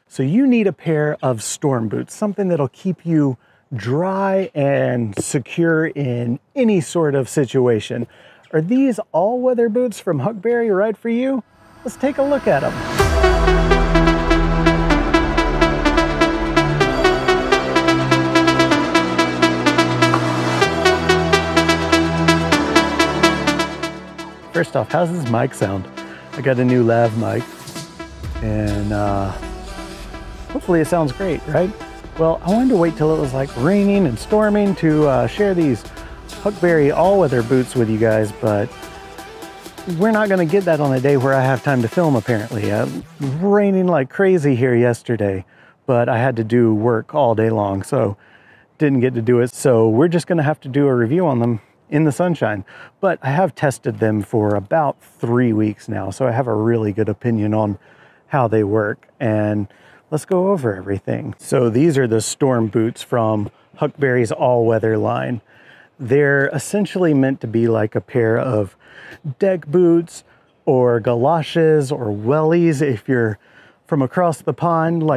So you need a pair of storm boots, something that'll keep you dry and secure in any sort of situation. Are these all-weather boots from Huckberry right for you? Let's take a look at them. First off, how's this mic sound? I got a new lav mic, and hopefully it sounds great, right? Well, I wanted to wait till it was like raining and storming to share these Huckberry all-weather boots with you guys, but we're not gonna get that on a day where I have time to film, apparently. Raining like crazy here yesterday, but I had to do work all day long, so didn't get to do it. So we're just gonna have to do a review on them in the sunshine. But I have tested them for about 3 weeks now, so I have a really good opinion on how they work, and let's go over everything. So these are the storm boots from Huckberry's all-weather line. They're essentially meant to be like a pair of deck boots or galoshes or wellies if you're from across the pond,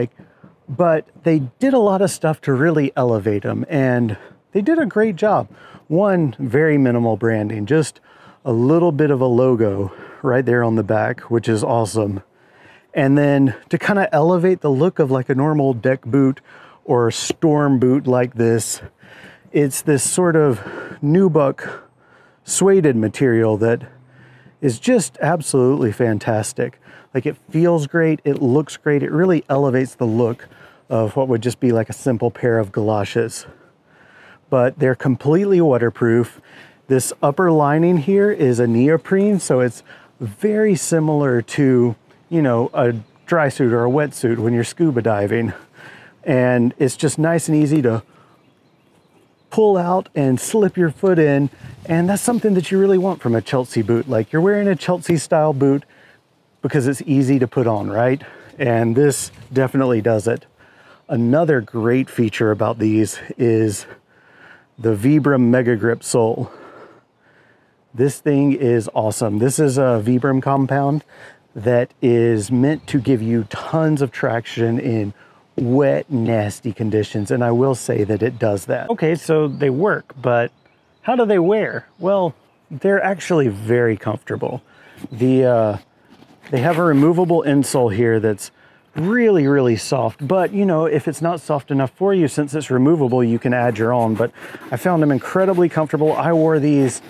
but they did a lot of stuff to really elevate them, and they did a great job. One, very minimal branding, just a little bit of a logo right there on the back, which is awesome. And then to kind of elevate the look of like a normal deck boot or storm boot like this, it's this sort of nubuck suede material that is just absolutely fantastic. Like, it feels great, it looks great, it really elevates the look of what would just be like a simple pair of galoshes. But they're completely waterproof. This upper lining here is a neoprene, so it's very similar to, you know, a dry suit or a wetsuit when you're scuba diving. And it's just nice and easy to pull out and slip your foot in. And that's something that you really want from a Chelsea boot. Like, you're wearing a Chelsea style boot because it's easy to put on, right? And this definitely does it. Another great feature about these is the Vibram Mega Grip sole. This thing is awesome. This is a Vibram compound that is meant to give you tons of traction in wet, nasty conditions, and I will say that it does that. Okay, so they work, but how do they wear? Well, they're actually very comfortable. They have a removable insole here that's really, really soft, but you know, if it's not soft enough for you, since it's removable, you can add your own. But I found them incredibly comfortable. I wore these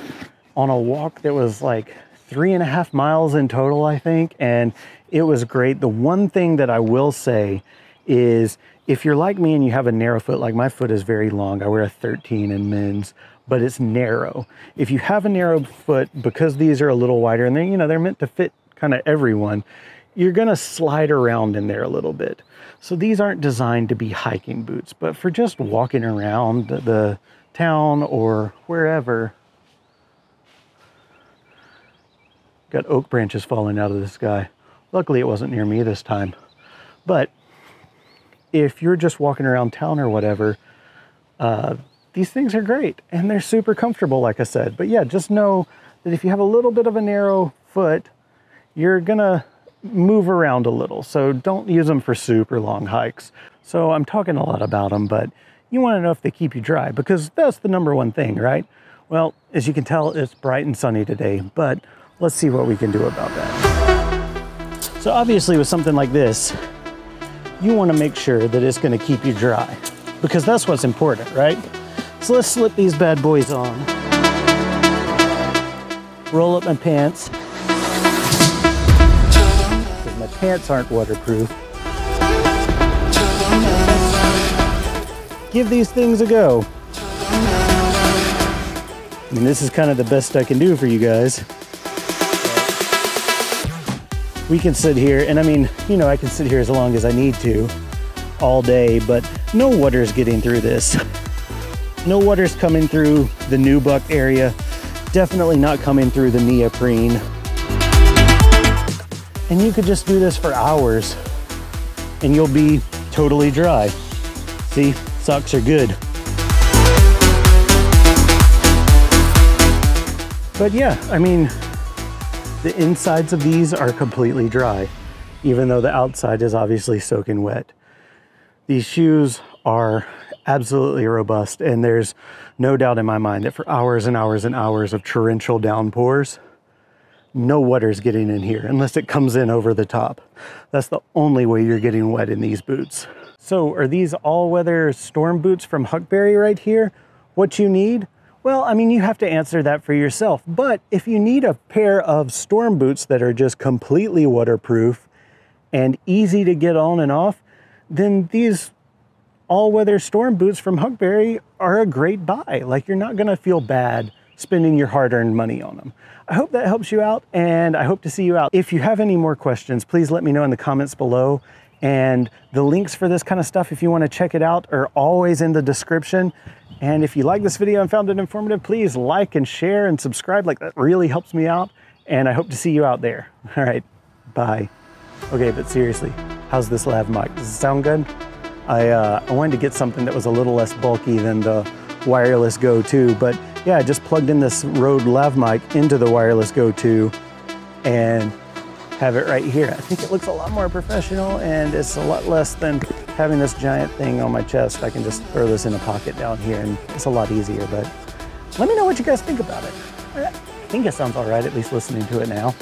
on a walk that was like 3.5 miles in total, I think, and it was great. The one thing that I will say is, if you're like me and you have a narrow foot, like my foot is very long, I wear a 13 in men's, but it's narrow. If you have a narrow foot, because these are a little wider and they're meant to fit kind of everyone, you're gonna slide around in there a little bit. So these aren't designed to be hiking boots, but for just walking around the town or wherever. Got oak branches falling out of the sky. Luckily it wasn't near me this time. But if you're just walking around town or whatever, these things are great and they're super comfortable, like I said. But yeah, just know that if you have a little bit of a narrow foot, you're gonna move around a little, so don't use them for super long hikes. So I'm talking a lot about them, but you want to know if they keep you dry, because that's the number one thing, right? Well, as you can tell, it's bright and sunny today, but let's see what we can do about that. So obviously with something like this, you want to make sure that it's going to keep you dry, because that's what's important, right? So let's slip these bad boys on. Roll up my pants. My pants aren't waterproof. Give these things a go. I mean, this is kind of the best I can do for you guys. We can sit here, and I mean, you know, I can sit here as long as I need to all day, but no water's getting through this. No water's coming through the nubuck area. Definitely not coming through the neoprene. And you could just do this for hours and you'll be totally dry. See, socks are good. But yeah, I mean, the insides of these are completely dry. even though the outside is obviously soaking wet. These shoes are absolutely robust, and there's no doubt in my mind that for hours and hours and hours of torrential downpours, no water's getting in here unless it comes in over the top. That's the only way you're getting wet in these boots. So are these all-weather storm boots from Huckberry right here what you need? Well, I mean, you have to answer that for yourself. But if you need a pair of storm boots that are just completely waterproof and easy to get on and off, then these all-weather storm boots from Huckberry are a great buy. Like, you're not gonna feel bad spending your hard-earned money on them. I hope that helps you out, and I hope to see you out. If you have any more questions, please let me know in the comments below. And the links for this kind of stuff, if you want to check it out, are always in the description. And if you like this video and found it informative, please like and share and subscribe. Like, that really helps me out. And I hope to see you out there. All right, bye. Okay, but seriously, how's this lav mic? Does it sound good? I wanted to get something that was a little less bulky than the wireless Go 2, but yeah, I just plugged in this Rode lav mic into the wireless Go 2 and have it right here. I think it looks a lot more professional, and it's a lot less than having this giant thing on my chest. I can just throw this in a pocket down here, and it's a lot easier. But let me know what you guys think about it. I think it sounds all right, at least listening to it now.